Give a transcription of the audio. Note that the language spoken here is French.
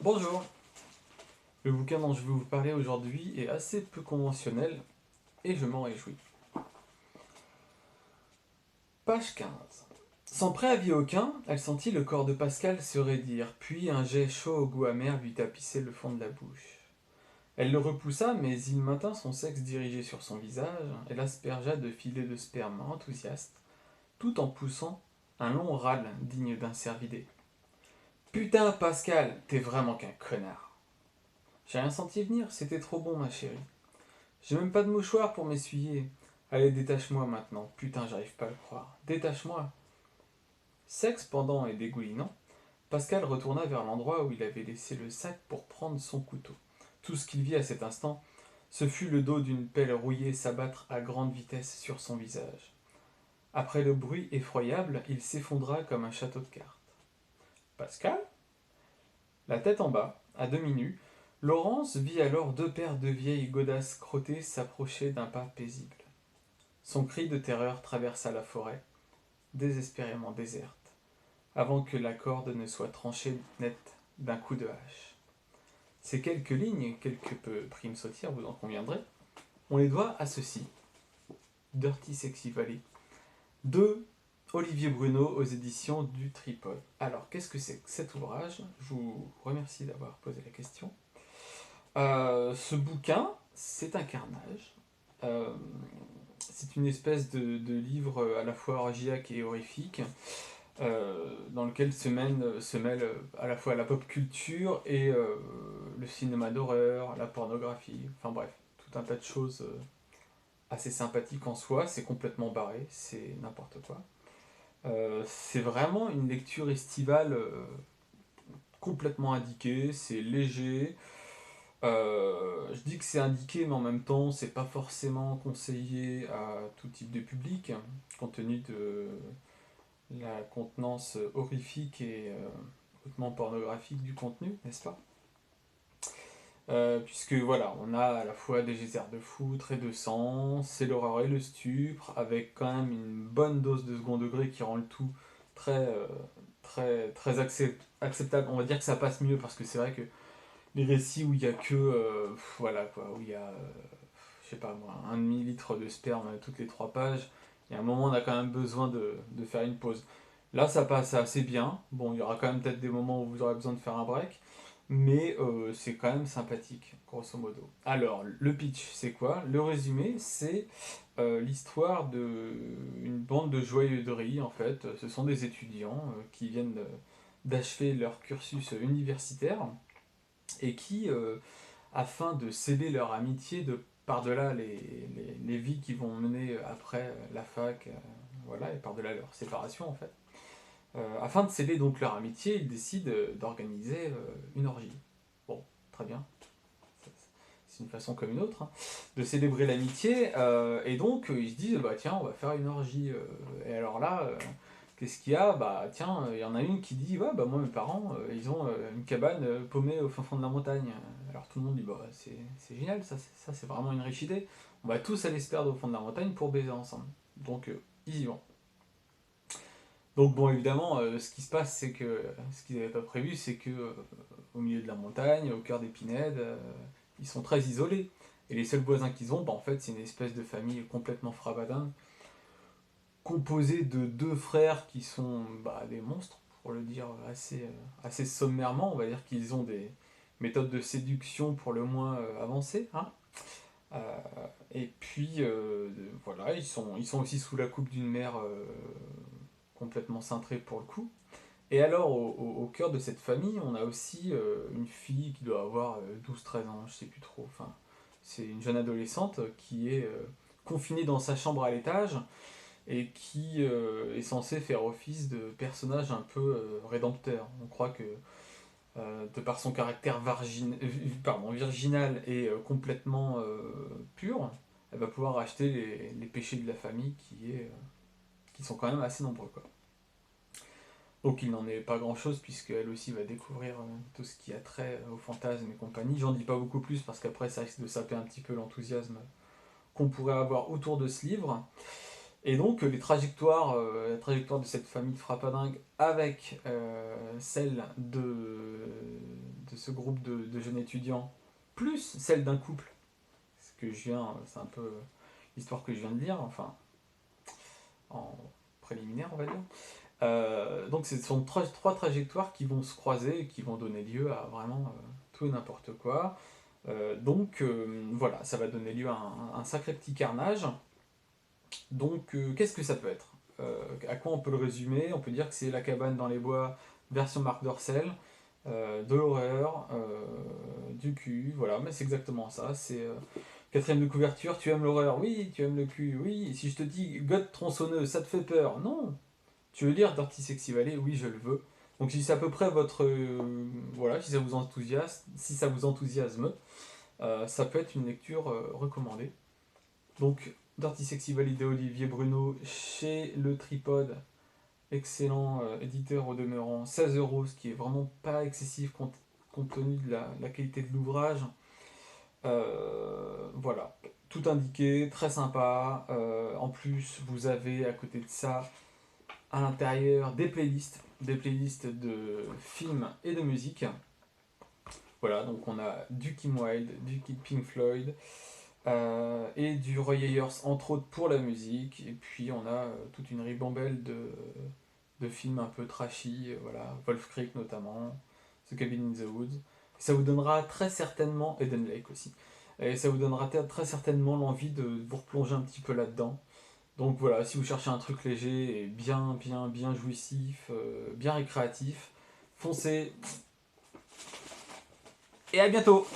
Bonjour. Le bouquin dont je vais vous parler aujourd'hui est assez peu conventionnel et je m'en réjouis. Page 15. Sans préavis aucun, elle sentit le corps de Pascal se raidir, puis un jet chaud au goût amer lui tapissait le fond de la bouche. Elle le repoussa, mais il maintint son sexe dirigé sur son visage et l'aspergea de filets de sperme enthousiaste, tout en poussant un long râle digne d'un cervidé. Putain, Pascal, t'es vraiment qu'un connard. J'ai rien senti venir, c'était trop bon, ma chérie. J'ai même pas de mouchoir pour m'essuyer. Allez, détache-moi maintenant. Putain, j'arrive pas à le croire. Détache-moi. Sexe pendant et dégoulinant, Pascal retourna vers l'endroit où il avait laissé le sac pour prendre son couteau. Tout ce qu'il vit à cet instant, ce fut le dos d'une pelle rouillée s'abattre à grande vitesse sur son visage. Après le bruit effroyable, il s'effondra comme un château de cartes. Pascal? La tête en bas, à demi nue, Laurence vit alors deux paires de vieilles godasses crottées s'approcher d'un pas paisible. Son cri de terreur traversa la forêt, désespérément déserte, avant que la corde ne soit tranchée nette d'un coup de hache. Ces quelques lignes, quelque peu prime sautières, vous en conviendrez, on les doit à ceci, Dirty Sexy Valley, de Olivier Bruno aux éditions du Tripod. Alors, qu'est-ce que c'est que cet ouvrage? Je vous remercie d'avoir posé la question. Ce bouquin, c'est un carnage. Euh, c'est une espèce de livre à la fois orgiaque et horrifique, dans lequel se mêle à la fois la pop culture et le cinéma d'horreur, la pornographie, enfin bref, tout un tas de choses assez sympathiques en soi. C'est complètement barré, c'est n'importe quoi. C'est vraiment une lecture estivale complètement indiquée, c'est léger. Je dis que c'est indiqué, mais en même temps, c'est pas forcément conseillé à tout type de public, compte tenu de la contenance horrifique et hautement pornographique du contenu, n'est-ce pas? Puisque voilà, on a à la fois des geysers de foutre et de sang, c'est l'horreur et le stupre, avec quand même une bonne dose de second degré qui rend le tout très, très acceptable. On va dire que ça passe mieux parce que c'est vrai que les récits où il y a que, voilà quoi, où il y a, je sais pas moi, un demi-litre de sperme toutes les trois pages, il y a un moment on a quand même besoin de faire une pause. Là ça passe assez bien, bon il y aura quand même peut-être des moments où vous aurez besoin de faire un break, mais c'est quand même sympathique, grosso modo. Alors, le pitch, c'est quoi? Le résumé, c'est l'histoire d'une bande de joyeuseries, en fait. Ce sont des étudiants qui viennent d'achever leur cursus universitaire et qui, afin de sceller leur amitié de par-delà les vies qu'ils vont mener après la fac, voilà, et par-delà leur séparation, en fait, afin de sceller donc leur amitié, ils décident d'organiser une orgie. Bon, très bien, c'est une façon comme une autre hein, de célébrer l'amitié, et donc ils se disent, bah tiens, on va faire une orgie. Et alors là, qu'est-ce qu'il y a? Bah tiens, il y en a une qui dit, ouais, bah moi mes parents, ils ont une cabane paumée au fin fond de la montagne. Alors tout le monde dit, bah c'est génial, ça c'est vraiment une riche idée. On va tous aller se perdre au fond de la montagne pour baiser ensemble. Donc ils y vont. Donc bon, évidemment, ce qui se passe, c'est que ce qu'ils n'avaient pas prévu, c'est que au milieu de la montagne, au cœur des pinèdes, ils sont très isolés. Et les seuls voisins qu'ils ont, bah, en fait, c'est une espèce de famille complètement frabadin, composée de deux frères qui sont bah, des monstres, pour le dire assez sommairement. On va dire qu'ils ont des méthodes de séduction pour le moins avancées. Hein. Euh, et puis, voilà, ils sont aussi sous la coupe d'une mère complètement cintrée pour le coup. Et alors, au cœur de cette famille, on a aussi une fille qui doit avoir 12-13 ans, je sais plus trop. Enfin, c'est une jeune adolescente qui est confinée dans sa chambre à l'étage et qui est censée faire office de personnage un peu rédempteur. On croit que, de par son caractère virginal et complètement pur, elle va pouvoir racheter les péchés de la famille qui sont quand même assez nombreux, quoi. Donc il n'en est pas grand chose puisqu'elle aussi va découvrir tout ce qui a trait au fantasme et compagnie. J'en dis pas beaucoup plus parce qu'après ça risque de saper un petit peu l'enthousiasme qu'on pourrait avoir autour de ce livre. Et donc la trajectoire de cette famille de frappadingue avec celle de ce groupe de jeunes étudiants, plus celle d'un couple, c'est un peu l'histoire que je viens de lire, enfin, en préliminaire, on va dire. Donc ce sont trois trajectoires qui vont se croiser et qui vont donner lieu à vraiment tout et n'importe quoi. Voilà, ça va donner lieu à un sacré petit carnage. Donc qu'est-ce que ça peut être? À quoi on peut le résumer? On peut dire que c'est La cabane dans les bois, version Marc Dorcel, de l'horreur, du cul, voilà, mais c'est exactement ça. C'est quatrième de couverture, tu aimes l'horreur? Oui. Tu aimes le cul? Oui. Si je te dis God tronçonneuse, ça te fait peur? Non. Tu veux lire Dirty Sexy Valley? Oui, je le veux. Donc si c'est à peu près votre... voilà, si ça vous enthousiasme, ça peut être une lecture recommandée. Donc Dirty Sexy Valley d'Olivier Bruno chez Le Tripode, excellent éditeur au demeurant, 16 €, ce qui est vraiment pas excessif compte tenu de la qualité de l'ouvrage. Voilà, tout indiqué, très sympa. En plus, vous avez à côté de ça, à l'intérieur, des playlists de films et de musique. Voilà, donc on a du Kim Wilde, du Pink Floyd, et du Roy Ayers, entre autres pour la musique. Et puis on a toute une ribambelle de films un peu trashy, voilà, Wolf Creek notamment, The Cabin in the Woods. Ça vous donnera très certainement, Eden Lake aussi, et ça vous donnera très certainement l'envie de vous replonger un petit peu là-dedans. Donc voilà, si vous cherchez un truc léger et bien jouissif, bien récréatif, foncez et à bientôt!